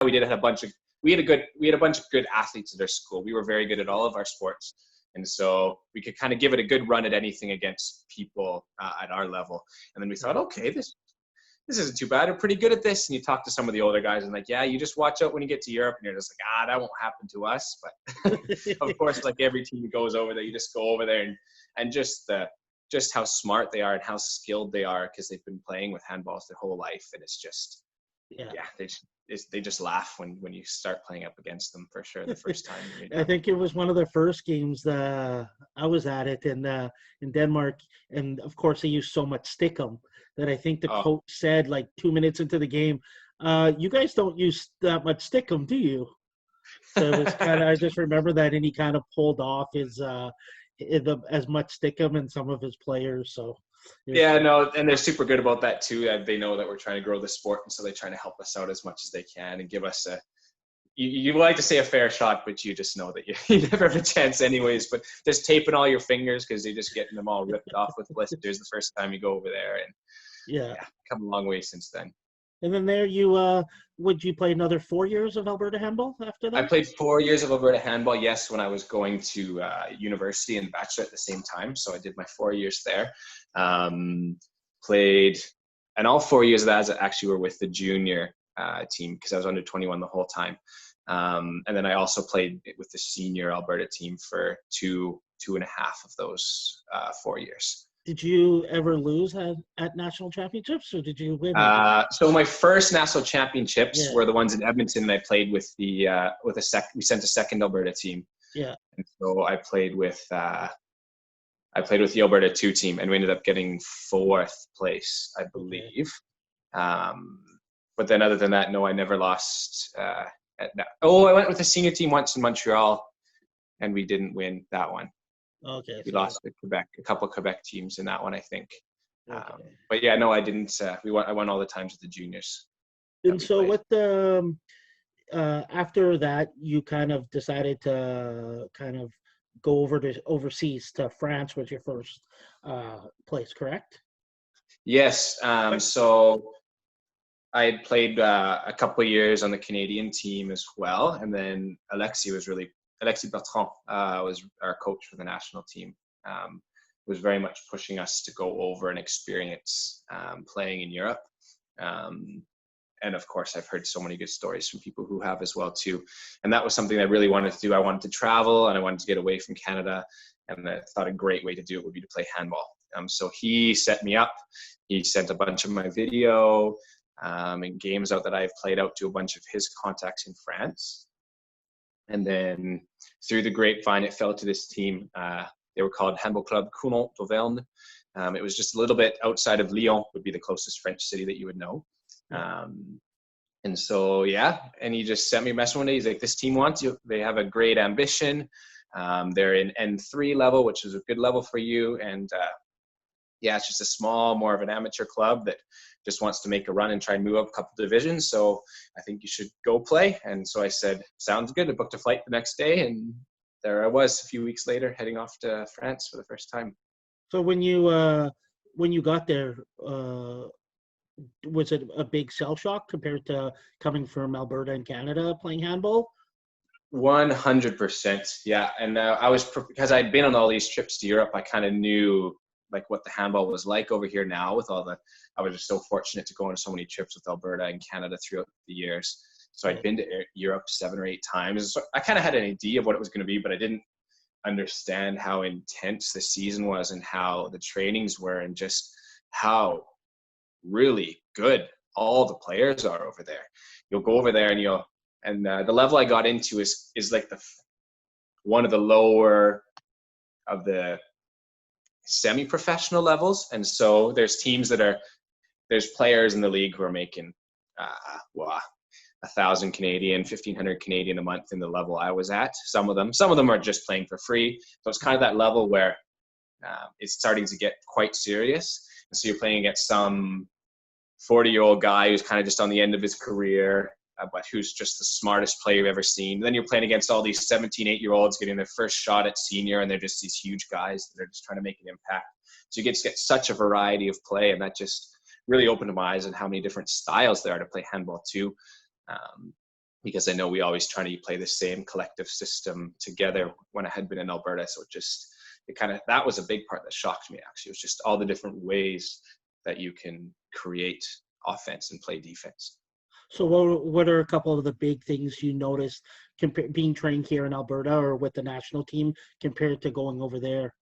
we did have we had a bunch of good athletes at our school. We were very good at all of our sports. And so we could kind of give it a good run at anything against people at our level. And then we thought, okay, this isn't too bad. We're pretty good at this. And you talk to some of the older guys and like, yeah, you just watch out when you get to Europe. And you're just like, that won't happen to us. But of course, like every team that goes over there, you just go over there and just how smart they are and how skilled they are, because they've been playing with handballs their whole life. And it's just, they just laugh when you start playing up against them, for sure, the first time. I think it was one of the first games that I was at it in Denmark. And of course, they used so much stickum that I think the coach said like 2 minutes into the game, you guys don't use that much stickum, do you? So it was I just remember that, and he kind of pulled off his as much stickum in some of his players. So and they're super good about that too. They know that we're trying to grow the sport, and so they're trying to help us out as much as they can and give us you like to say a fair shot, but you just know that you never have a chance anyways. But just taping all your fingers because you're just getting them all ripped off with blisters the first time you go over there. And come a long way since then. And then there would you play another 4 years of Alberta handball after that? I played 4 years of Alberta handball, yes, when I was going to university and bachelor at the same time. So I did my 4 years there. Played, and all 4 years of that actually were with the junior team, because I was under 21 the whole time. And then I also played with the senior Alberta team for two and a half of those 4 years. Did you ever lose at national championships, or did you win? So my first national championships were the ones in Edmonton, and I played with we sent a second Alberta team. Yeah. And so I played with the Alberta 2 team, and we ended up getting 4th place, I believe. But then other than that, no, I never lost. I went with the senior team once in Montreal, and we didn't win that one. Okay. We lost to Quebec, a couple of Quebec teams in that one, I think. Okay. But yeah, no, I didn't. I won all the times with the juniors. And so with after that, you kind of decided to kind of go overseas to France was your first place, correct? Yes. So I had played a couple of years on the Canadian team as well. And then Alexis Bertrand was our coach for the national team. Was very much pushing us to go over and experience playing in Europe. And of course, I've heard so many good stories from people who have as well too. And that was something I really wanted to do. I wanted to travel, and I wanted to get away from Canada. And I thought a great way to do it would be to play handball. So he set me up. He sent a bunch of my video and games out that I've played out to a bunch of his contacts in France. And then through the grapevine, it fell to this team. They were called Handball Club Coulon d'Auvergne. It was just a little bit outside of Lyon, would be the closest French city that you would know. And so, and he just sent me a message one day. He's like, this team wants you. They have a great ambition. They're in N3 level, which is a good level for you. And it's just more of an amateur club that just wants to make a run and try and move up a couple divisions. So I think you should go play. And so I said, sounds good. I booked a flight the next day, and there I was a few weeks later heading off to France for the first time. So when you got there, was it a big shell shock compared to coming from Alberta and Canada playing handball? 100%. Yeah. And because I'd been on all these trips to Europe, I kind of knew like what the handball was like over here now with I was just so fortunate to go on so many trips with Alberta and Canada throughout the years. So I'd been to Europe 7 or 8 times. So I kind of had an idea of what it was going to be, but I didn't understand how intense the season was and how the trainings were and just how really good all the players are over there. You'll go over there and the level I got into is like one of the lower of the semi-professional levels. And so there's players in the league who are making 1,000 Canadian, 1,500 Canadian a month in the level I was at. Some of them are just playing for free. So it's kind of that level where it's starting to get quite serious. And so you're playing against some 40-year-old guy who's kind of just on the end of his career, but who's just the smartest player you've ever seen. And then you're playing against all these 17, 8-year-olds getting their first shot at senior, and they're just these huge guys that are just trying to make an impact. So you get such a variety of play, and that just really opened my eyes on how many different styles there are to play handball too. because I know we always try to play the same collective system together when I had been in Alberta. So that was a big part that shocked me, actually. It was just all the different ways that you can create offense and play defense. So what are a couple of the big things you noticed being trained here in Alberta or with the national team compared to going over there?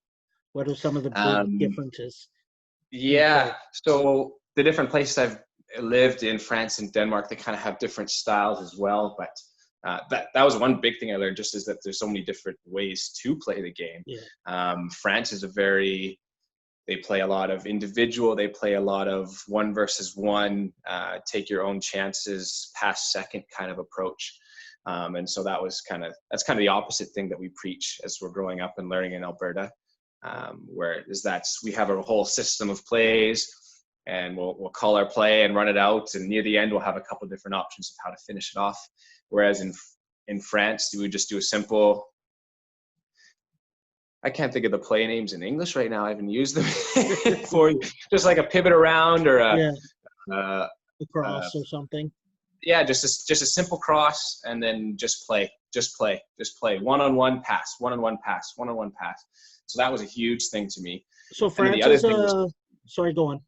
What are some of the big differences? Yeah, so the different places I've lived in, France and Denmark, they kind of have different styles as well. But that was one big thing I learned, just is that there's so many different ways to play the game. Yeah. France is they play a lot of individual. They play a lot of 1 versus 1, take your own chances, pass second kind of approach. And so that's kind of the opposite thing that we preach as we're growing up and learning in Alberta, where we have a whole system of plays, and we'll call our play and run it out. And near the end, we'll have a couple of different options of how to finish it off. Whereas in France, we would just do a simple, I can't think of the play names in English right now. I haven't used them for just like a pivot around or a cross or something. Yeah, just a simple cross, and then just play. 1-on-1 pass, 1-on-1 pass, 1-on-1 pass. So that was a huge thing to me. So France is sorry, go on.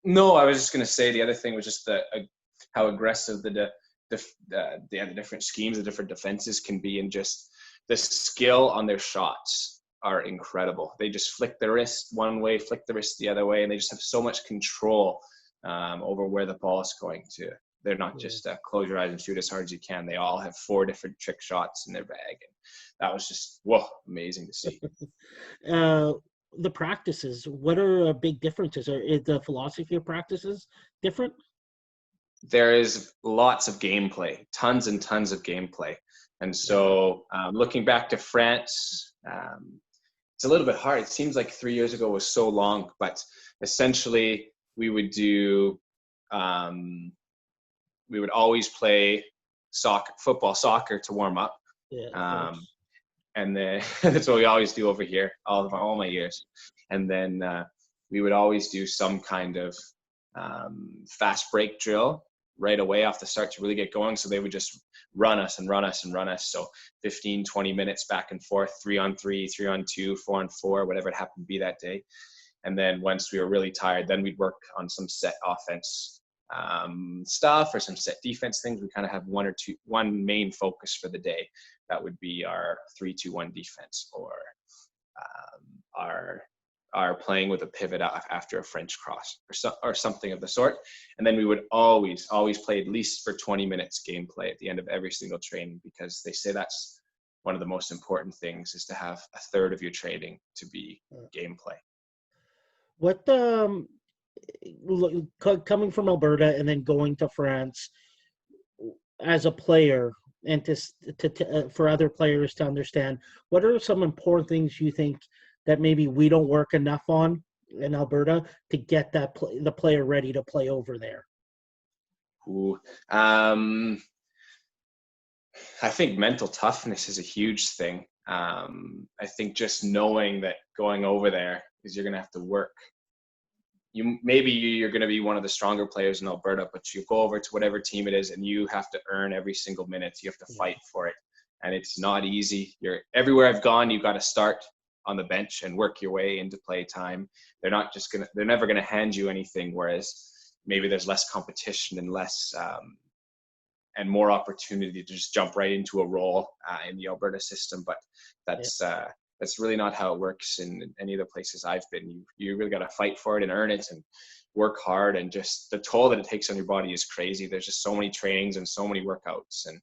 No, I was just going to say the other thing was just how aggressive the different schemes, the different defenses can be, and just the skill on their shots are incredible. They just flick the wrist one way, flick the wrist the other way, and they just have so much control over where the ball is going to. They're not just close your eyes and shoot as hard as you can. They all have 4 different trick shots in their bag. And that was just, amazing to see. The practices, what are big differences? Is the philosophy of practices different? There is lots of gameplay, tons and tons of gameplay. And so looking back to France, it's a little bit hard. It seems like 3 years ago was so long, but essentially we would do, we would always play soccer to warm up. Yeah. And then that's what we always do over here, all my years. And then we would always do some kind of fast break drill right away off the start to really get going. So they would just run us. So 15, 20 minutes back and forth, 3-on-3, 3-on-2, 4-on-4, whatever it happened to be that day. And then once we were really tired, then we'd work on some set offense stuff or some set defense things. We kind of have one main focus for the day. That would be our 3-2-1 defense, or our playing with a pivot after a French cross or something of the sort. And then we would always play at least for 20 minutes gameplay at the end of every single training, because they say that's one of the most important things, is to have a third of your training to be gameplay. What coming from Alberta and then going to France as a player, and for other players to understand, what are some important things you think that maybe we don't work enough on in Alberta to get the player ready to play over there? I think mental toughness is a huge thing. I think just knowing that going over there is you're going to have to work. You're going to be one of the stronger players in Alberta, but you go over to whatever team it is and you have to earn every single minute. You have to fight for it. And it's not easy. Everywhere I've gone, you've got to start on the bench and work your way into play time. They're never going to hand you anything. Whereas maybe there's less competition and less, and more opportunity to just jump right into a role in the Alberta system. But that's really not how it works in any of the places I've been. You really got to fight for it and earn it and work hard, and just the toll that it takes on your body is crazy. There's just so many trainings and so many workouts, and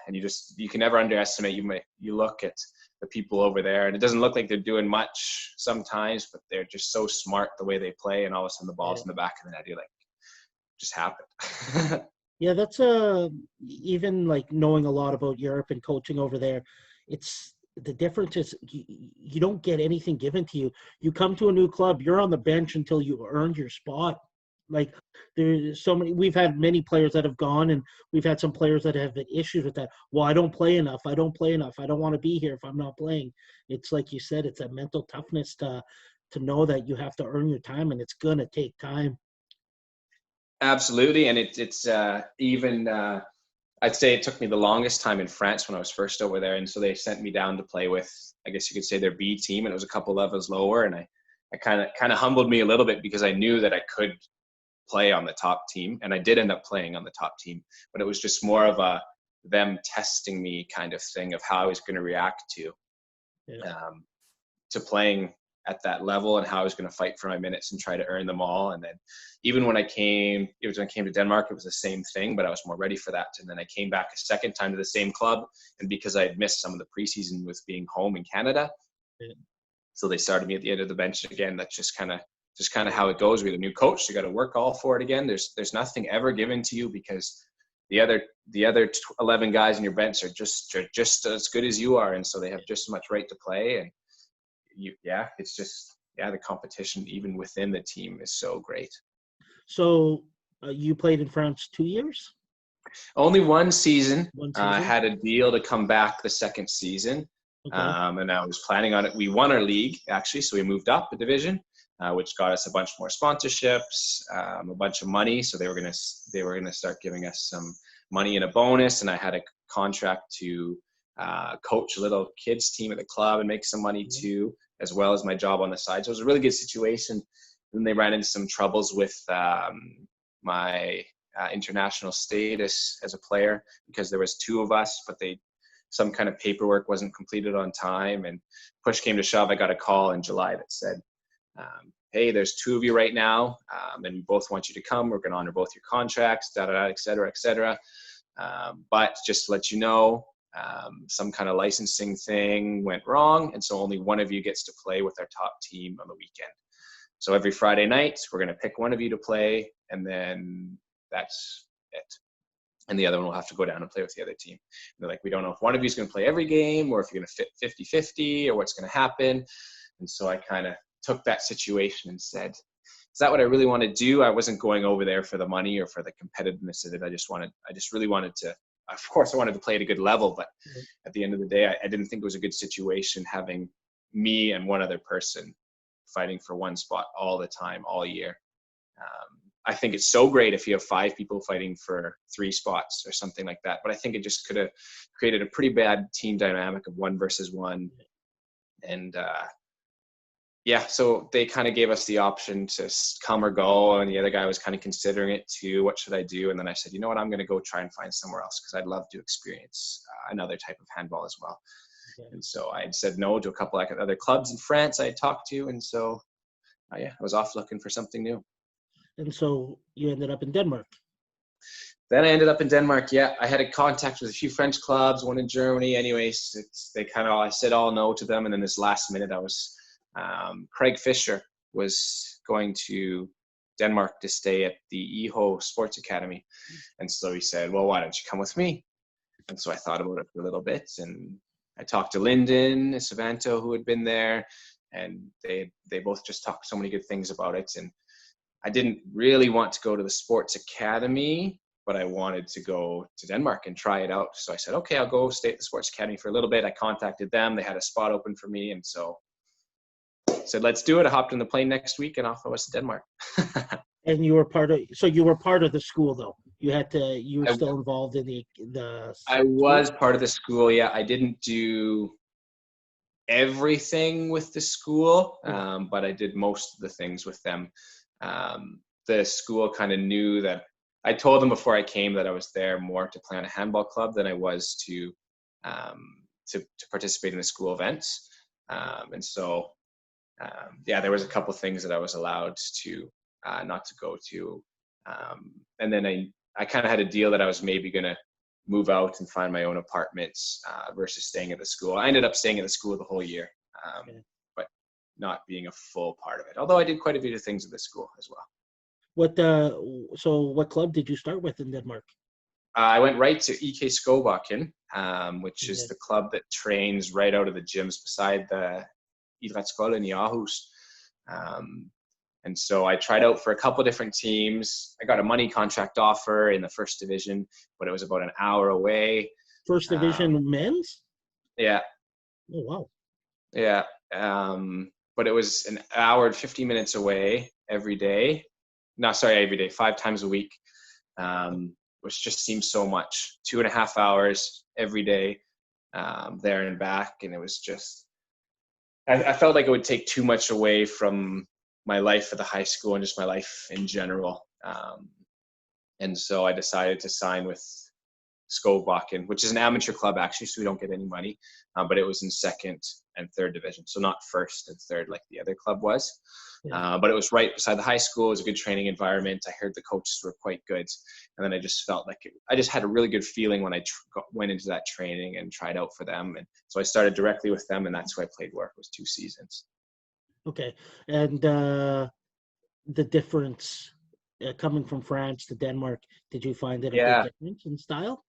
and you can never underestimate. You look at the people over there, and it doesn't look like they're doing much sometimes, but they're just so smart the way they play, and all of a sudden the ball's in the back of the net. You're like, it just happened. Yeah, that's even like knowing a lot about Europe and coaching over there. It's the difference is you don't get anything given to you. You come to a new club, you're on the bench until you earned your spot. Like there's so many. We've had many players that have gone, and we've had some players that have had issues with that. Well, I don't play enough. I don't want to be here if I'm not playing. It's like you said, it's a mental toughness to know that you have to earn your time, and it's gonna take time. Absolutely. And it's even, I'd say it took me the longest time in France when I was first over there. And so they sent me down to play with, I guess you could say, their B team. And it was a couple levels lower. And I kind of humbled me a little bit because I knew that I could play on the top team. And I did end up playing on the top team. But it was just more of a them testing me kind of thing of how I was going to react to playing at that level and how I was going to fight for my minutes and try to earn them all. And then even when I came to Denmark, it was the same thing, but I was more ready for that. And then I came back a second time to the same club. And because I had missed some of the preseason with being home in Canada, so they started me at the end of the bench again. That's just kind of how it goes with a new coach. You got to work all for it again. There's nothing ever given to you because the other 11 guys in your bench are just as good as you are. And so they have just as much right to play. And it's just, the competition even within the team is so great. So you played in France 2 years? Only one season. I had a deal to come back the second season. Okay. And I was planning on it. We won our league, actually, so we moved up a division, which got us a bunch more sponsorships, a bunch of money. So they were gonna start giving us some money and a bonus, and I had a contract to coach a little kids team at the club and make some money too, as well as my job on the side. So it was a really good situation. Then they ran into some troubles with my international status as a player because there was two of us, but some kind of paperwork wasn't completed on time, and push came to shove. I got a call in July that said, hey, there's two of you right now, and we both want you to come. We're going to honor both your contracts, et cetera, et cetera. But just to let you know, some kind of licensing thing went wrong, and so only one of you gets to play with our top team on the weekend. So every Friday night, we're going to pick one of you to play, and then that's it. And the other one will have to go down and play with the other team. And they're like, we don't know if one of you is going to play every game or if you're going to fit 50-50 or what's going to happen. And so I kind of took that situation and said, is that what I really want to do? I wasn't going over there for the money or for the competitiveness of it. I just really wanted to, of course I wanted to play at a good level, but at the end of the day, I didn't think it was a good situation having me and one other person fighting for one spot all the time, all year. I think it's so great if you have 5 people fighting for 3 spots or something like that. But I think it just could have created a pretty bad team dynamic of 1 versus 1. And so they kind of gave us the option to come or go. And the other guy was kind of considering it too. What should I do? And then I said, you know what, I'm going to go try and find somewhere else because I'd love to experience another type of handball as well. Okay. And so I had said no to a couple of other clubs in France I had talked to. And so, I was off looking for something new. And so you ended up in Denmark. Then I ended up in Denmark. Yeah, I had a contact with a few French clubs, one in Germany. Anyways, I said all no to them. And then this last minute, Craig Fisher was going to Denmark to stay at the Eho Sports Academy. And so he said, well, why don't you come with me? And so I thought about it for a little bit. And I talked to Lyndon Savanto, who had been there. And they both just talked so many good things about it. And I didn't really want to go to the sports academy, but I wanted to go to Denmark and try it out. So I said, okay, I'll go stay at the sports academy for a little bit. I contacted them. They had a spot open for me. And so I said, let's do it. I hopped in the plane next week and off I was to Denmark. And you were part of the school though. You were still involved in the I was part of the school. Yeah. I didn't do everything with the school, but I did most of the things with them. The school kind of knew that I told them before I came that I was there more to play on a handball club than I was to participate in the school events. And so, there was a couple things that I was allowed to not to go to. And then I kind of had a deal that I was maybe going to move out and find my own apartments versus staying at the school. I ended up staying at the school the whole year. But not being a full part of it. Although I did quite a few things at the school as well. What club did you start with in Denmark? I went right to EK Skobakken, which is the club that trains right out of the gyms beside the Idrætsskolen in Aarhus. And so I tried out for a couple different teams. I got a money contract offer in the first division, but it was about an hour away. First division men's? Yeah. Oh, wow. Yeah. But it was an hour and 50 minutes away every day. no, sorry, every day, 5 times a week, which just seems so much. 2.5 hours every day, there and back. And it was just, I felt like it would take too much away from my life at the high school and just my life in general. And so I decided to sign with Skovbakken, which is an amateur club actually, so we don't get any money, but it was in second and third division, so not first and third like the other club was. But it was right beside the high school. It was a good training environment. I heard the coaches were quite good, and then I just felt like I just had a really good feeling when I went into that training and tried out for them, and so I started directly with them, and that's who I played with. It was 2 seasons. Okay, and the difference coming from France to Denmark, did you find it a big difference in style?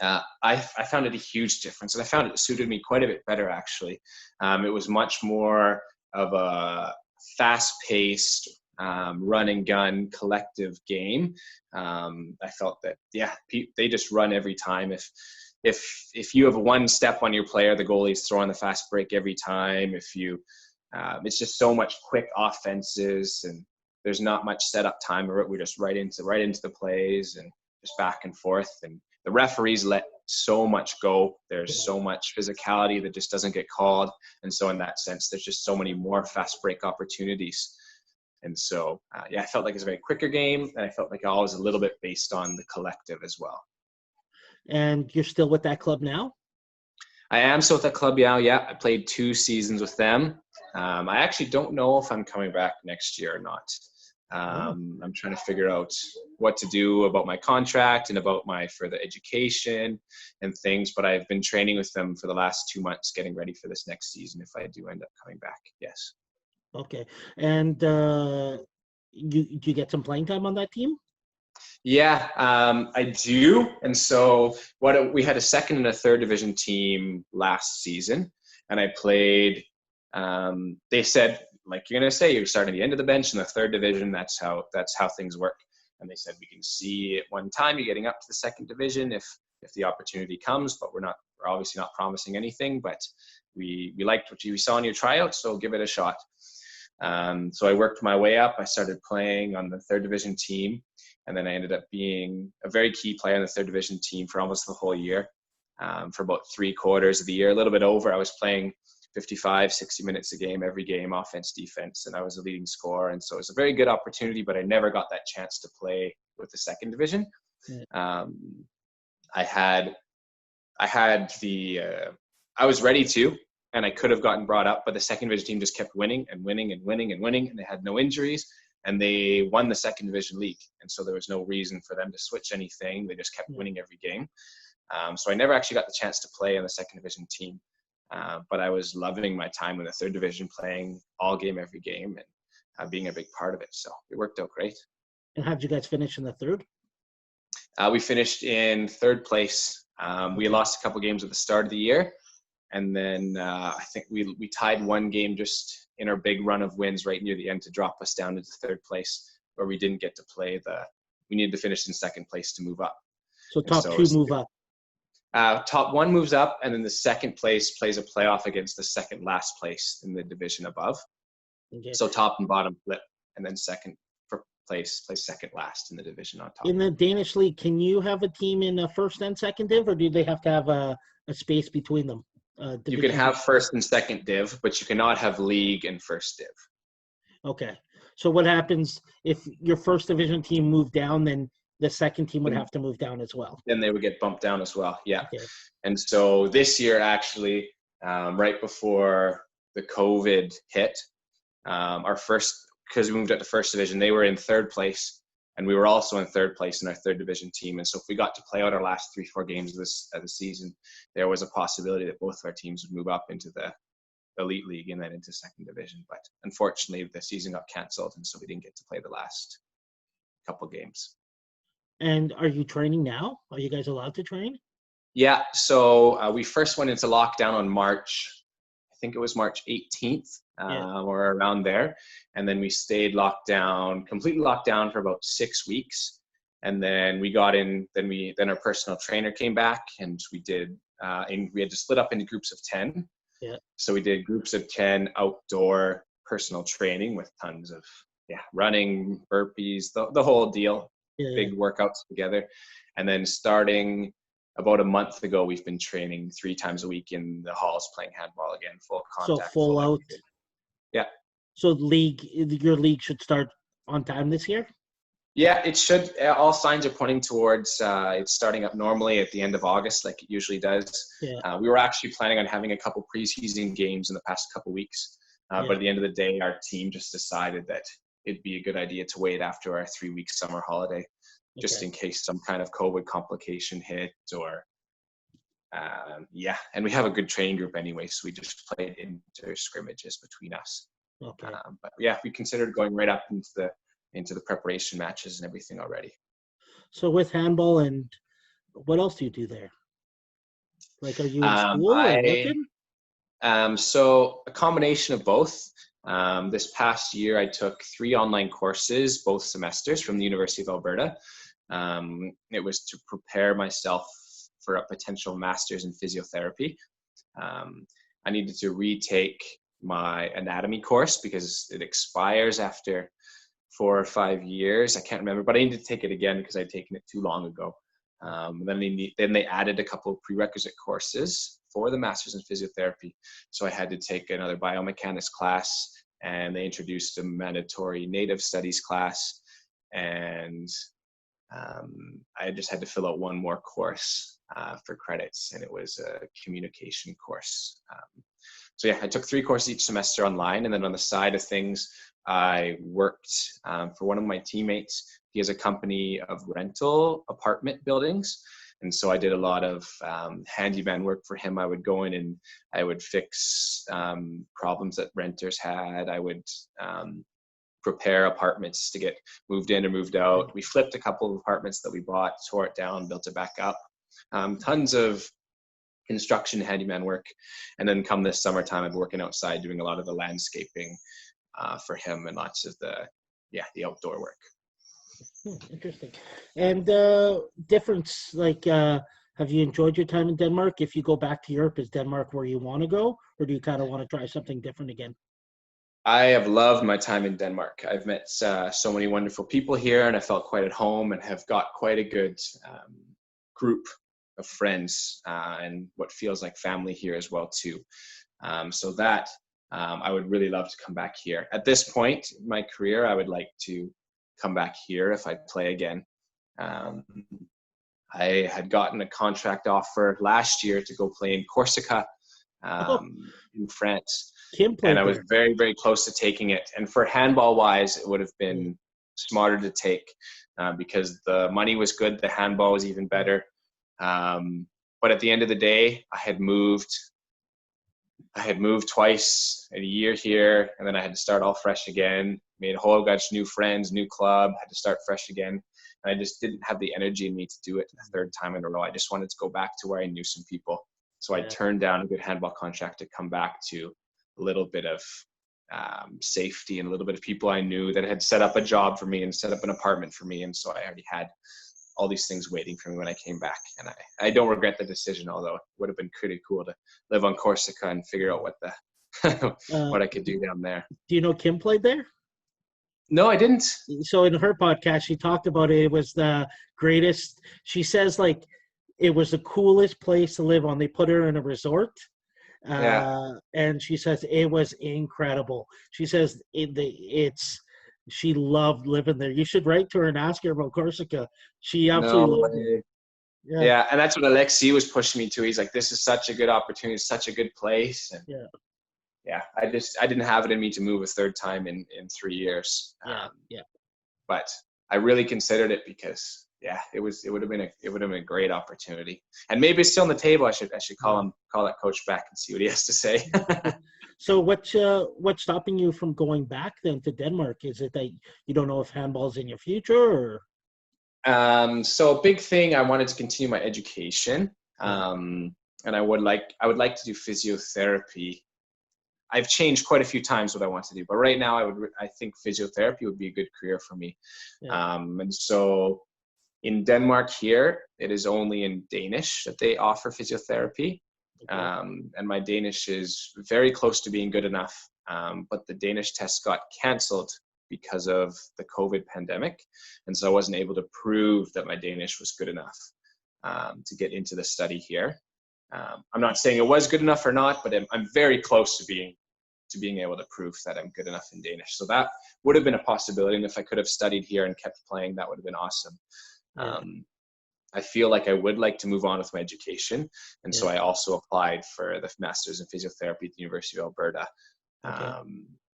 I found it a huge difference, and I found it suited me quite a bit better, actually. It was much more of a fast-paced, run and gun collective game. I felt that, they just run every time. If you have one step on your player, the goalie's throwing the fast break every time. It's just so much quick offenses, and there's not much setup time. We're just right into the plays and just back and forth. And the referees let so much go. There's so much physicality that just doesn't get called. And so in that sense, there's just so many more fast break opportunities. And so, I felt like it's a very quicker game, and I felt like I was a little bit based on the collective as well. And you're still with that club now? I am still with that club, yeah. I played 2 seasons with them. I actually don't know if I'm coming back next year or not. I'm trying to figure out what to do about my contract and about my further education and things, but I've been training with them for the last 2 months, getting ready for this next season if I do end up coming back. Yes. Okay. And you get some playing time on that team? Yeah, I do. And so we had a second and a third division team last season, and I played. They said, like you're gonna say, you're starting at the end of the bench in the third division. That's how things work. And they said we can see at one time you're getting up to the second division if the opportunity comes, but we're obviously not promising anything. But we liked what we saw in your tryout, so give it a shot. So I worked my way up. I started playing on the third division team, and then I ended up being a very key player on the third division team for almost the whole year. For about 3/4 of the year, a little bit over. I was playing 55, 60 minutes a game, every game, offense, defense, and I was a leading scorer. And so it was a very good opportunity, but I never got that chance to play with the second division. I was ready to, and I could have gotten brought up, but the second division team just kept winning and winning and winning and winning, and they had no injuries, and they won the second division league. And so there was no reason for them to switch anything. They just kept winning every game. So I never actually got the chance to play on the second division team. But I was loving my time in the third division, playing all game, every game, and being a big part of it. So it worked out great. And how did you guys finish in the third? We finished in third place. We lost a couple games at the start of the year. And then I think we tied one game just in our big run of wins right near the end to drop us down into third place, where we didn't get to play we needed to finish in second place to move up. So top two move up. Top one moves up, and then the second place plays a playoff against the second last place in the division above. Okay. So top and bottom flip, and then second place plays second last in the division on top. In the Danish league, can you have a team in first and second div, or do they have to have a space between them? You can have first and second div, but you cannot have league and first div. Okay. So what happens if your first division team moved down, then the second team would have to move down as well? Then they would get bumped down as well, yeah. Okay. And so this year, actually, right before the COVID hit, because we moved up to first division, they were in third place, and we were also in third place in our third division team. And so if we got to play out our last 3-4 games of the season, there was a possibility that both of our teams would move up into the elite league and then into second division. But unfortunately, the season got canceled, and so we didn't get to play the last couple games. And are you training now? Are you guys allowed to train? Yeah. So we first went into lockdown on March 18th, or around there. And then we stayed completely locked down for about 6 weeks. And then we got in, then our personal trainer came back, and we had to split up into groups of 10. Yeah. So we did groups of 10 outdoor personal training with tons of running, burpees, the whole deal, Yeah. big workouts together. And then starting about a month ago, we've been training 3 times a week in the halls playing handball again, full So contact, full full out. everything. Yeah. So your league should start on time this year? Yeah, it should. All signs are pointing towards it's starting up normally at the end of August, like it usually does. Yeah. We were actually planning on having a couple preseason games in the past couple weeks, but at the end of the day, our team just decided that it'd be a good idea to wait after our 3-week summer holiday, just in case some kind of COVID complication hit or and we have a good training group anyway, so we just played inter scrimmages between us. Okay. But yeah, we considered going right up into the preparation matches and everything already. So with handball, and what else do you do there? Like, are you in school or working? So a combination of both. This past year, I took 3 online courses, both semesters, from the University of Alberta. It was to prepare myself for a potential master's in physiotherapy. I needed to retake my anatomy course because it expires after 4 or 5 years. I can't remember, but I needed to take it again because I'd taken it too long ago. Then they added a couple of prerequisite courses for the master's in physiotherapy. So I had to take another biomechanics class, and they introduced a mandatory native studies class. And I just had to fill out one more course for credits, and it was a communication course. So yeah, I took 3 courses each semester online, and then on the side of things, I worked for one of my teammates. He has a company of rental apartment buildings, and so I did a lot of handyman work for him. I would go in and I would fix problems that renters had. I would prepare apartments to get moved in or moved out. We flipped a couple of apartments that we bought, tore it down, built it back up. Tons of construction handyman work. And then come this summertime, I'm working outside doing a lot of the landscaping for him and lots of the outdoor work. Interesting. And difference, like, have you enjoyed your time in Denmark? If you go back to Europe, is Denmark where you want to go, or do you kind of want to try something different again? I have loved my time in Denmark. I've met so many wonderful people here, and I felt quite at home and have got quite a good group of friends and what feels like family here as well too. So that I would really love to come back here. At this point in my career, I would like to come back here if I play again. I had gotten a contract offer last year to go play in Corsica in France. And I was very, very close to taking it. And for handball wise, it would have been smarter to take because the money was good. The handball was even better. But at the end of the day, I had moved twice in a year here, and then I had to start all fresh again, made a whole bunch of new friends, new club, had to start fresh again. And I just didn't have the energy in me to do it a 3rd time in a row. I just wanted to go back to where I knew some people. So I turned down a good handball contract to come back to a little bit of safety and a little bit of people I knew that had set up a job for me and set up an apartment for me. And so I already had all these things waiting for me when I came back. And I don't regret the decision, although it would have been pretty cool to live on Corsica and figure out what what I could do down there. Do you know Kim played there? No, I didn't. So in her podcast, she talked about it. It was the greatest. She says, like, it was the coolest place to live on. They put her in a resort. And she says it was incredible. She says she loved living there. You should write to her and ask her about Corsica. She absolutely loved it. Yeah, and that's what Alexi was pushing me to. He's like, this is such a good opportunity, such a good place. And I didn't have it in me to move a 3rd time in 3 years. But I really considered it because it would have been a great opportunity. And maybe it's still on the table. I should call that coach back and see what he has to say. So what's stopping you from going back then to Denmark? Is it that you don't know if handball's in your future, or? So a big thing, I wanted to continue my education. And I would like to do physiotherapy. I've changed quite a few times what I want to do, but right now I think physiotherapy would be a good career for me. And so in Denmark here, it is only in Danish that they offer physiotherapy. And my Danish is very close to being good enough. But the Danish test got canceled because of the COVID pandemic. And so I wasn't able to prove that my Danish was good enough to get into the study here. I'm not saying it was good enough or not, but I'm very close to being able to prove that I'm good enough in Danish. So that would have been a possibility. And if I could have studied here and kept playing, that would have been awesome. Yeah. I feel like I would like to move on with my education. And so Yeah. I also applied for the Master's in Physiotherapy at the University of Alberta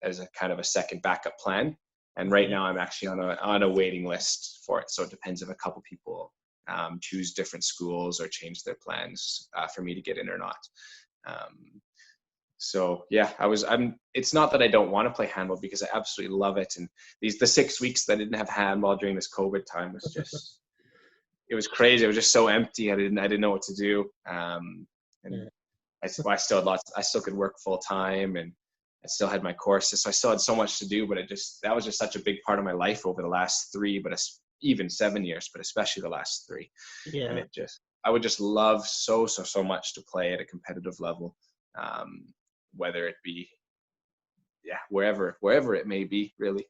as a kind of a second backup plan. And right now I'm actually on a waiting list for it. So it depends if a couple people choose different schools or change their plans for me to get in or not. So yeah, it's not that I don't want to play handball, because I absolutely love it. And the 6 weeks that I didn't have handball during this COVID time was just, it was crazy. It was just so empty. I didn't know what to do. And I still could work full time, and I still had my courses. So I still had so much to do, but that was just such a big part of my life over the last 3, but even 7 years, but especially the last 3. Yeah. And I would just love so much to play at a competitive level. Whether it be, wherever it may be, really.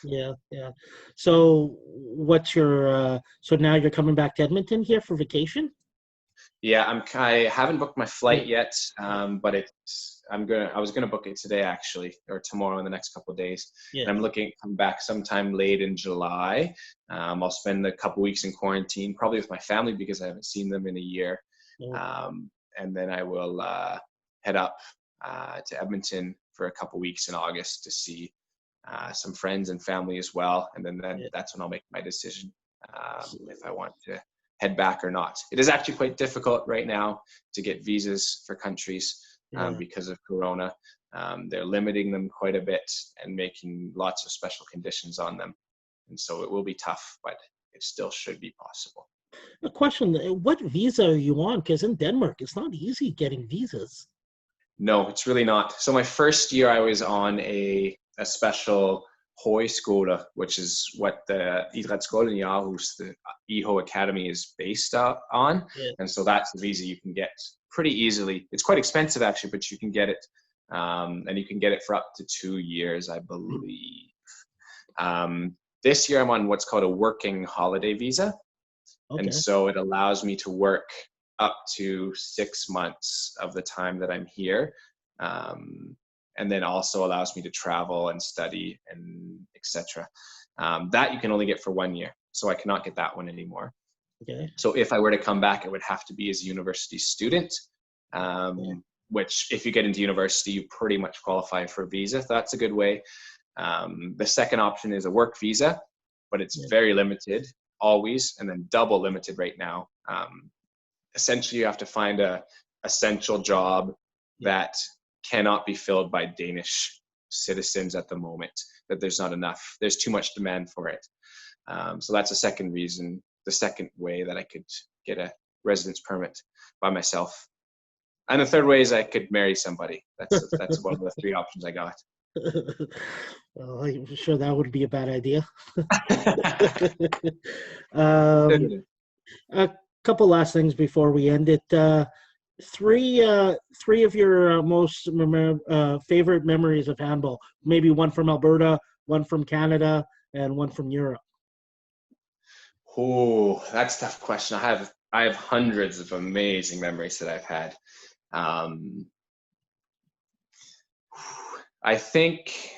Yeah. So what's your, so now you're coming back to Edmonton here for vacation? Yeah, I haven't booked my flight yet, but I was gonna book it today, actually, or tomorrow, in the next couple of days. Yeah. And I'm looking to come back sometime late in July. I'll spend a couple weeks in quarantine, probably with my family, because I haven't seen them in a year. And then I will head up to Edmonton for a couple weeks in August to see some friends and family as well. And then that's when I'll make my decision if I want to head back or not. It is actually quite difficult right now to get visas for countries because of Corona. They're limiting them quite a bit and making lots of special conditions on them. And so it will be tough, but it still should be possible. A question, what visa are you on? Because in Denmark, it's not easy getting visas. No, it's really not. So my first year I was on a special højskole, which is what the Idrætsskolen i Aarhus, the EHO Academy, is based on. Yeah. And so that's the visa you can get pretty easily. It's quite expensive, actually, but you can get it. And you can get it for up to 2 years, I believe. This year I'm on what's called a working holiday visa. Okay. And so it allows me to work up to 6 months of the time that I'm here. And then also allows me to travel and study and etc. That you can only get for 1 year. So I cannot get that one anymore. Okay. So if I were to come back, it would have to be as a university student, which if you get into university, you pretty much qualify for a visa. That's a good way. The second option is a work visa, but it's very limited always, and then double limited right now. Essentially, you have to find a essential job that cannot be filled by Danish citizens at the moment, that there's too much demand for it. So that's a second reason, the second way that I could get a residence permit by myself. And the third way is I could marry somebody. That's one of the 3 options I got. Well, I'm sure that would be a bad idea. A couple last things before we end it. Three of your most favorite memories of handball. Maybe one from Alberta, one from Canada, and one from Europe. Oh, that's a tough question. I have hundreds of amazing memories that I've had. I think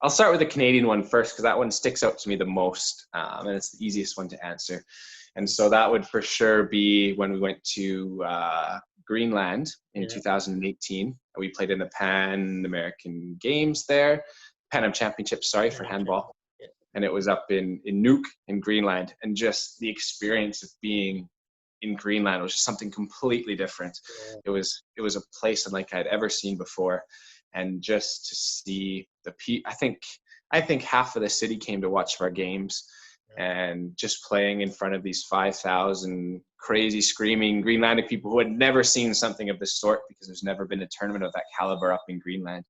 I'll start with the Canadian one first, because that one sticks out to me the most, and it's the easiest one to answer. And so that would for sure be when we went to Greenland in 2018. We played in the Pan American Games there, Pan Am Championships, for handball. And it was up in Nuuk in Greenland. And just the experience of being in Greenland was just something completely different. It was a place unlike I'd ever seen before. And just to see I think half of the city came to watch our games, and just playing in front of these 5,000 crazy screaming Greenlandic people who had never seen something of this sort, because there's never been a tournament of that caliber up in Greenland.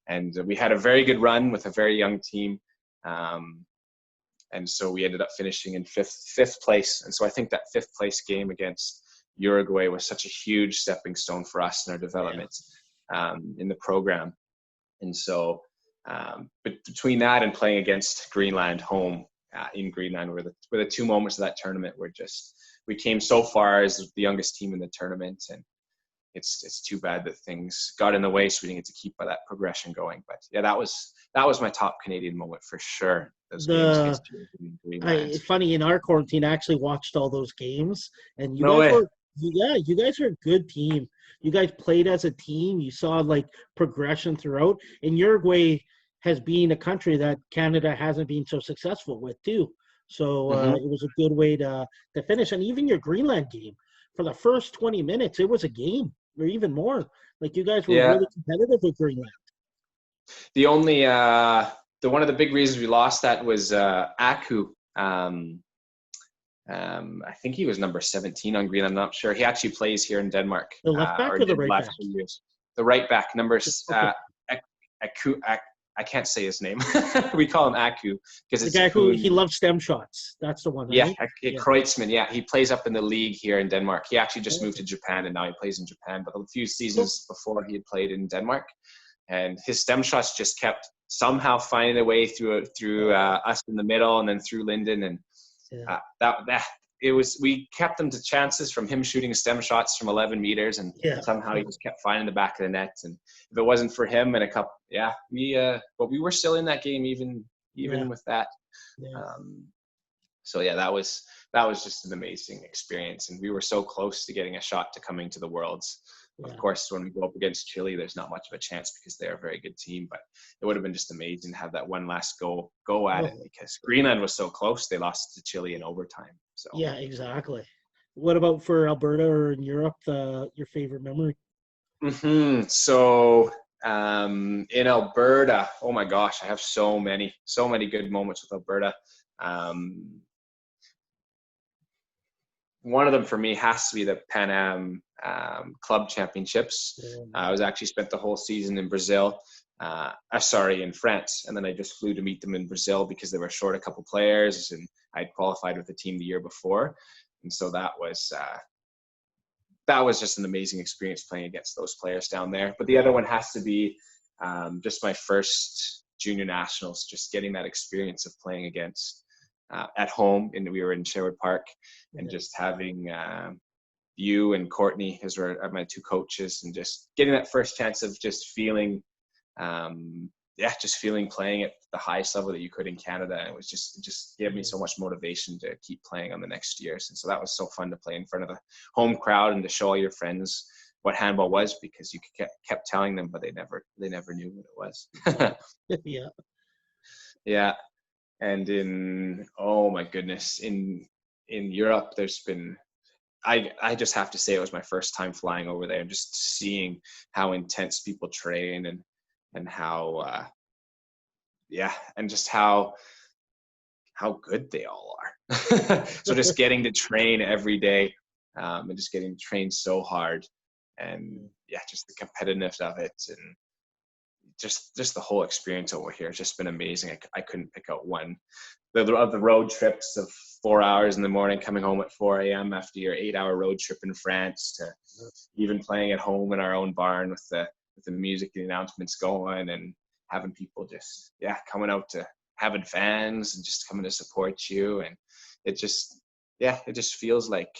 And we had a very good run with a very young team. And so we ended up finishing in fifth place. And so I think that 5th place game against Uruguay was such a huge stepping stone for us in our development in the program. And so But between that and playing against Greenland home in Greenland were the two moments of that tournament where we came so far as the youngest team in the tournament, and it's too bad that things got in the way, so we didn't get to keep that progression going. But yeah, that was my top Canadian moment for sure. Those games against Greenland. Funny, in our quarantine, I actually watched all those games, and you No guys way. you guys are a good team. You guys played as a team. You saw like progression throughout. And Uruguay has been a country that Canada hasn't been so successful with too. So it was a good way to finish. And even your Greenland game, for the first 20 minutes, it was a game, or even more. Like, you guys were really competitive with Greenland. The only one of the big reasons we lost that was Athf. I think he was number 17 on Greenland. I'm not sure. He actually plays here in Denmark. The left back or the right back? The right back, I can't say his name. We call him Athf because it's the guy who he loves stem shots. That's the one, right? Yeah, Kreutzmann. Yeah, he plays up in the league here in Denmark. He actually just moved to Japan, and now he plays in Japan. But a few seasons before, he had played in Denmark, and his stem shots just kept somehow finding their way through us in the middle, and then through Linden, and we kept them to chances from him shooting stem shots from 11 meters, and somehow he just kept finding the back of the net. And if it wasn't for him and a couple, but we were still in that game even with that. So that was just an amazing experience, and we were so close to getting a shot to coming to the Worlds. Of course, when we go up against Chile, there's not much of a chance because they're a very good team, but it would have been just amazing to have that one last go at it, because Greenland was so close. They lost to Chile in overtime. So yeah, exactly. What about for Alberta or in Europe, your favorite memory? So in Alberta, oh my gosh, I have so many good moments with Alberta. One of them for me has to be the Pan Am Club Championships. I was actually spent the whole season in Brazil, in France, and then I just flew to meet them in Brazil because they were short a couple players, and I'd qualified with the team the year before, and so that was just an amazing experience playing against those players down there. But the other one has to be just my first junior nationals, just getting that experience of playing against at home, and we were in Sherwood Park, and just having you and Courtney as were my two coaches, and just getting that first chance of just feeling playing at the highest level that you could in Canada. And it was just gave me so much motivation to keep playing on the next years. And so that was so fun to play in front of the home crowd and to show all your friends what handball was, because you kept telling them, but they never knew what it was. Yeah. And oh my goodness, in Europe, there's been, I just have to say it was my first time flying over there, and just seeing how intense people train, and how and just how good they all are. So just getting to train every day, and just getting to train so hard, and just the competitiveness of it, and just the whole experience over here has just been amazing. I couldn't pick out one. The road trips of 4 hours in the morning, coming home at 4 a.m. after your 8-hour road trip in France, to even playing at home in our own barn with the music and the announcements going, and having people just coming out, to having fans and just coming to support you. And it just feels like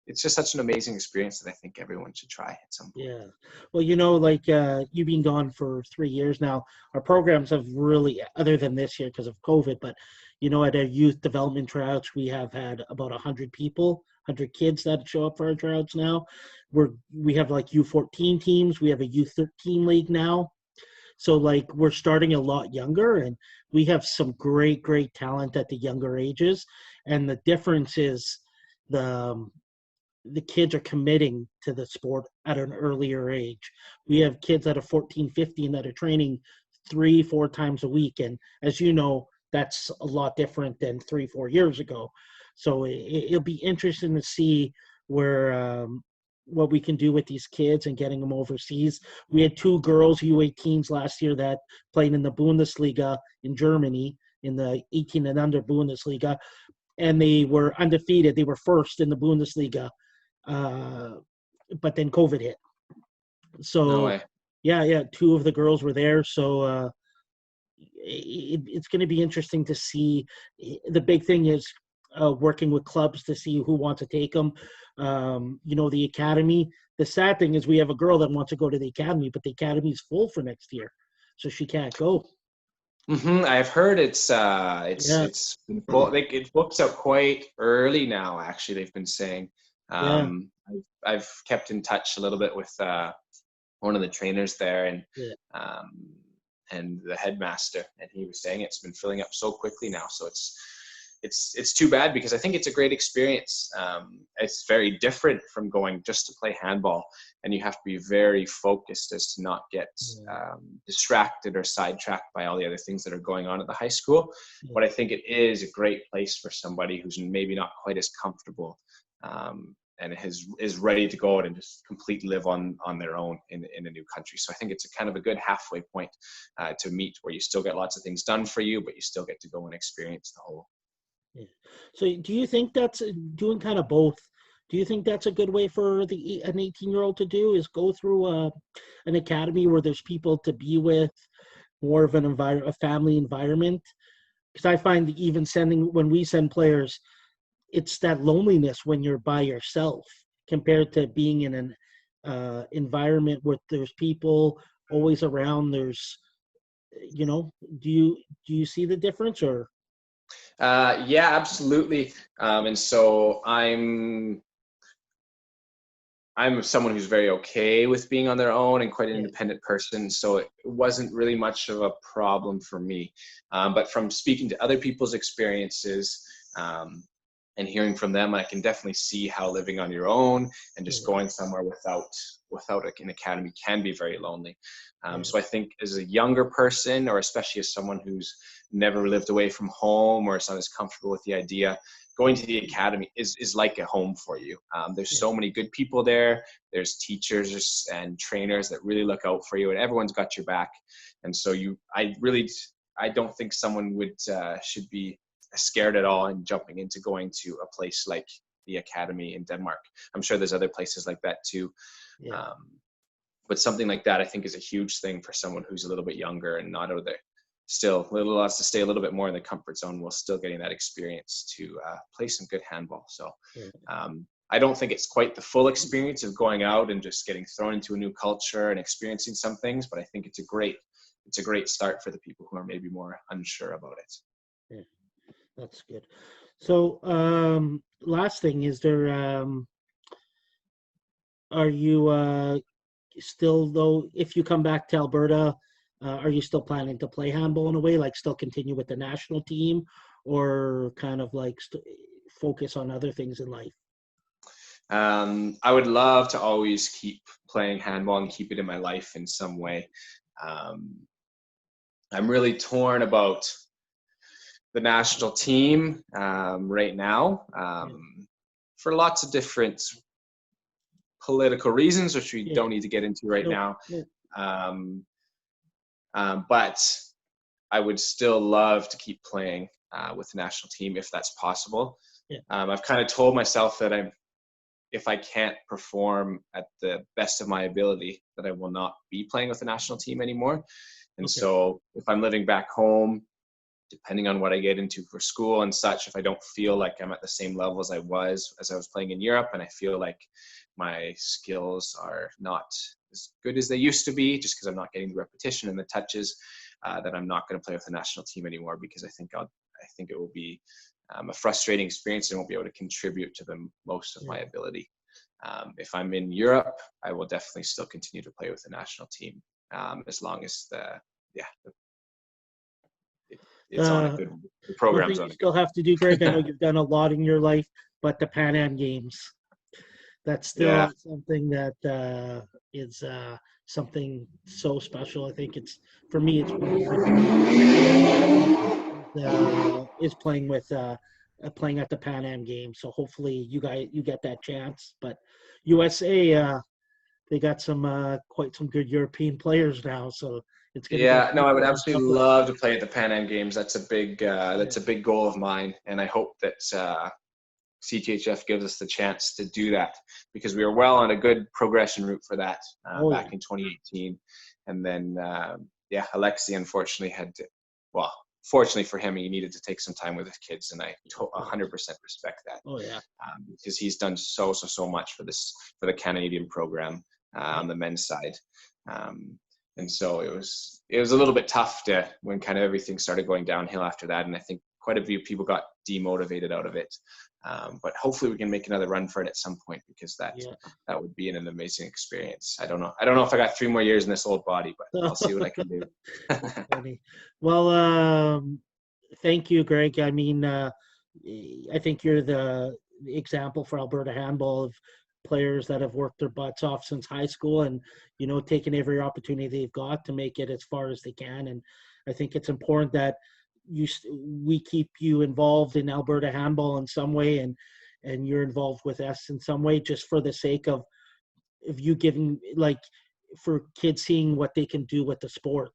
it's just such an amazing experience that I think everyone should try at some point. Yeah. Well, you've been gone for 3 years now. Our programs have really, other than this year because of COVID, but, at our youth development tryouts, we have had about 100 kids that show up for our tryouts now. We have like U14 teams. We have a U13 league now. So we're starting a lot younger, and we have some great, great talent at the younger ages. And the difference is the kids are committing to the sport at an earlier age. We have kids that are 14, 15 that are training 3-4 times a week. And as you know, that's a lot different than 3-4 years ago. So it'll be interesting to see where what we can do with these kids and getting them overseas. We had 2 girls, U18s last year, that played in the Bundesliga in Germany, in the 18 and under Bundesliga, and they were undefeated. They were first in the Bundesliga. But then COVID hit. So, No way. 2 of the girls were there. So, it's going to be interesting to see. The big thing is working with clubs to see who wants to take them. The academy. The sad thing is we have a girl that wants to go to the academy, but the academy is full for next year, so she can't go. I've heard it's Yeah, been full. Like, it books out quite early now. Actually, they've been saying. yeah, I've kept in touch a little bit with one of the trainers there, yeah. um, and the headmaster, and he was saying it's been filling up so quickly now. So it's too bad, because I think it's a great experience. It's very different from going just to play handball, and you have to be very focused as to not get distracted or sidetracked by all the other things that are going on at the high school. But I think it is a great place for somebody who's maybe not quite as comfortable, and is ready to go out and just completely live on their own in a new country. So I think it's a kind of a good halfway point to meet, where you still get lots of things done for you, but you still get to go and experience the whole. Yeah. So do you think that's doing kind of both? Do you think that's a good way for an 18-year-old to do, is go through an academy where there's people to be with, more of a family environment? Because I find even when we send players, it's that loneliness when you're by yourself compared to being in an environment where there's people always around. There's, do you see the difference, or? Yeah, absolutely. And so I'm someone who's very okay with being on their own and quite an independent person. So it wasn't really much of a problem for me. But from speaking to other people's experiences, and hearing from them, I can definitely see how living on your own and just going somewhere without an academy can be very lonely. So I think as a younger person, or especially as someone who's never lived away from home or is not as comfortable with the idea, going to the academy is like a home for you. There's so many good people there. There's teachers and trainers that really look out for you, and everyone's got your back. And so I don't think someone should be scared at all in jumping into going to a place like the academy in Denmark. I'm sure there's other places like that too. But something like that, I think, is a huge thing for someone who's a little bit younger and not out there. Still, wants to stay a little bit more in the comfort zone while still getting that experience to play some good handball. So I don't think it's quite the full experience of going out and just getting thrown into a new culture and experiencing some things, but I think it's a great start for the people who are maybe more unsure about it. Yeah, that's good. So last thing, is there are you still, though, if you come back to Alberta, are you still planning to play handball in a way, like still continue with the national team, or kind of like focus on other things in life? I would love to always keep playing handball and keep it in my life in some way. I'm really torn about the national team right now, for lots of different political reasons, which we don't need to get into right now. But I would still love to keep playing with the national team if that's possible. I've kind of told myself that if I can't perform at the best of my ability, that I will not be playing with the national team anymore. And so if I'm living back home, depending on what I get into for school and such, if I don't feel like I'm at the same level as I was playing in Europe, and I feel like my skills are not as good as they used to be, just because I'm not getting the repetition and the touches, that I'm not going to play with the national team anymore, because I think it will be a frustrating experience and won't be able to contribute to the most of my ability. If I'm in Europe, I will definitely still continue to play with the national team, as long as it's on a good program. You still have to do, Greg. I know you've done a lot in your life, but the Pan Am Games, that's still something that is something so special. I think for me, it's is playing at the Pan Am Games. So hopefully you get that chance. But USA, they got quite some good European players now, so it's going to be. No, I would absolutely love to play at the Pan Am Games. That's a big goal of mine, and I hope that CTHF gives us the chance to do that, because we were well on a good progression route for that back in 2018, and then Alexi unfortunately well, fortunately for him, he needed to take some time with his kids, and I 100% respect that. Oh yeah. Because he's done so much for the Canadian program on the men's side. And so it was a little bit tough when kind of everything started going downhill after that. And I think quite a few people got demotivated out of it. But hopefully we can make another run for it at some point, because that would be an amazing experience. I don't know if I got 3 more years in this old body, but I'll see what I can do. Funny. Well, thank you, Greg. I mean, I think you're the example for Alberta handball of players that have worked their butts off since high school, and taken every opportunity they've got to make it as far as they can. And I think it's important that we keep you involved in Alberta handball in some way, and you're involved with us in some way, just for the sake of you giving, like, for kids seeing what they can do with the sport.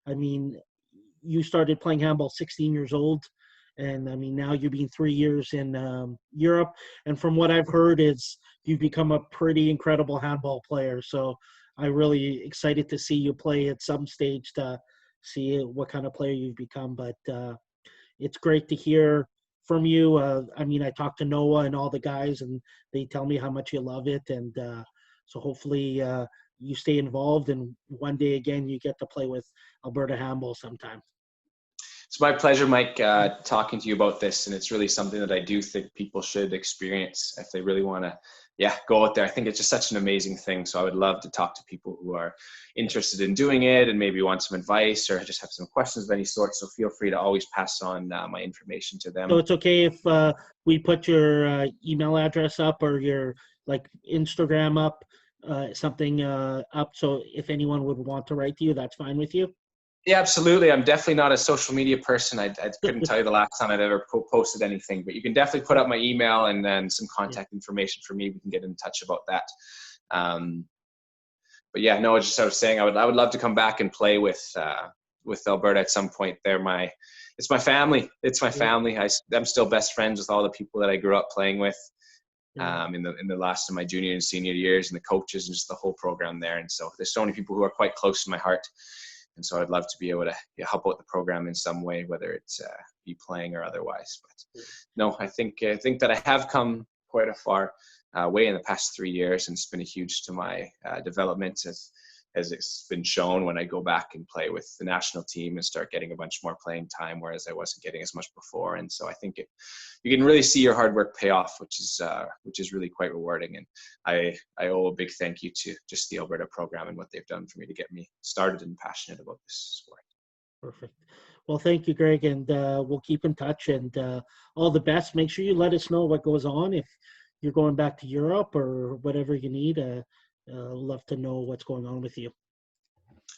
I mean, you started playing handball 16 years old, and I mean, now you've been 3 years in Europe, and from what I've heard is you've become a pretty incredible handball player. So I'm really excited to see you play at some stage to see what kind of player you've become. But it's great to hear from you. I mean, I talked to Noah and all the guys, and they tell me how much you love it. And so hopefully you stay involved, and one day again you get to play with Alberta handball sometime. It's my pleasure, Mike, talking to you about this. And it's really something that I do think people should experience if they really want to go out there. I think it's just such an amazing thing. So I would love to talk to people who are interested in doing it and maybe want some advice or just have some questions of any sort. So feel free to always pass on my information to them. So it's okay if we put your email address up, or your Instagram up, something up. So if anyone would want to write to you, that's fine with you? Yeah, absolutely. I'm definitely not a social media person. I couldn't tell you the last time I've ever posted anything, but you can definitely put up my email and then some contact information for me. We can get in touch about that. But yeah, no, just I was saying I would love to come back and play with Alberta at some point. It's my family. It's my family. I'm still best friends with all the people that I grew up playing with in the last of my junior and senior years, and the coaches and just the whole program there. And so there's so many people who are quite close to my heart. And so I'd love to be able to help out the program in some way, whether it's be playing or otherwise. But no, I think that I have come quite a far way in the past 3 years, and it's been a huge to my development as it's been shown when I go back and play with the national team and start getting a bunch more playing time, whereas I wasn't getting as much before. And so I think you can really see your hard work pay off, which is really quite rewarding. And I owe a big thank you to just the Alberta program and what they've done for me to get me started and passionate about this sport. Perfect. Well, thank you, Greg, and we'll keep in touch, and all the best. Make sure you let us know what goes on if you're going back to Europe or whatever you need. Love to know what's going on with you.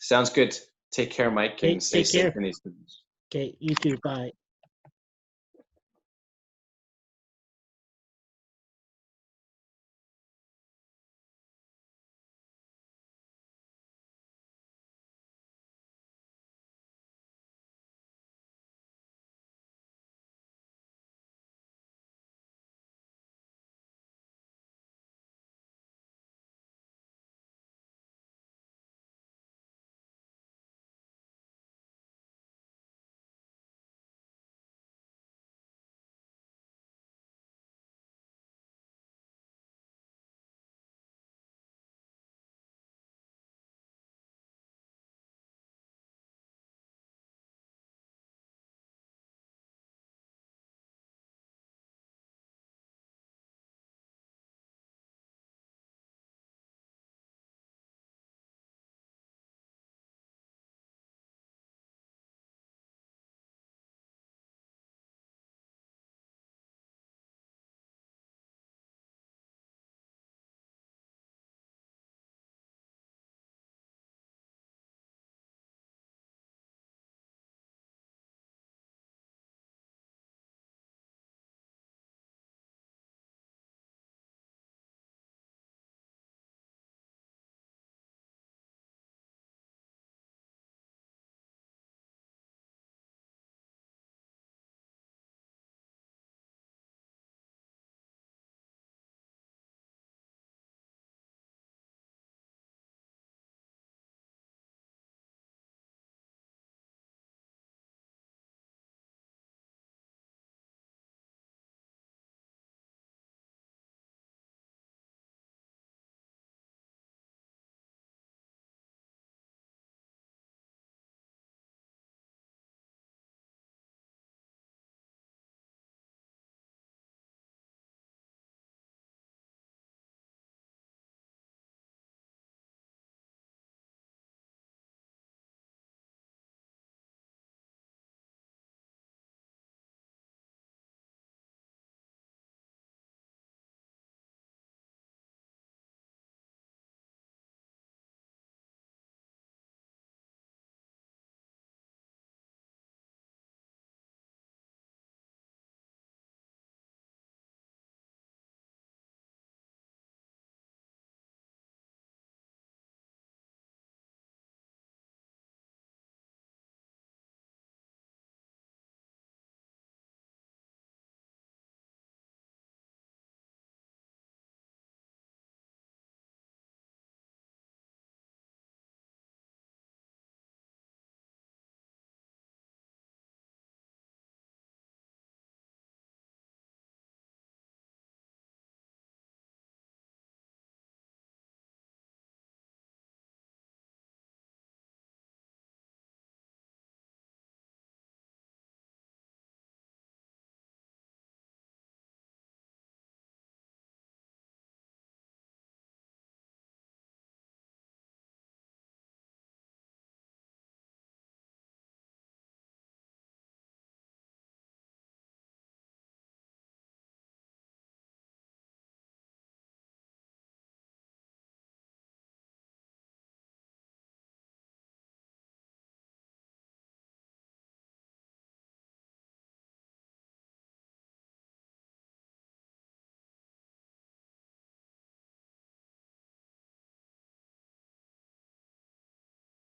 Sounds good. Take care, Mike, and stay safe in these. Okay, you too. Bye.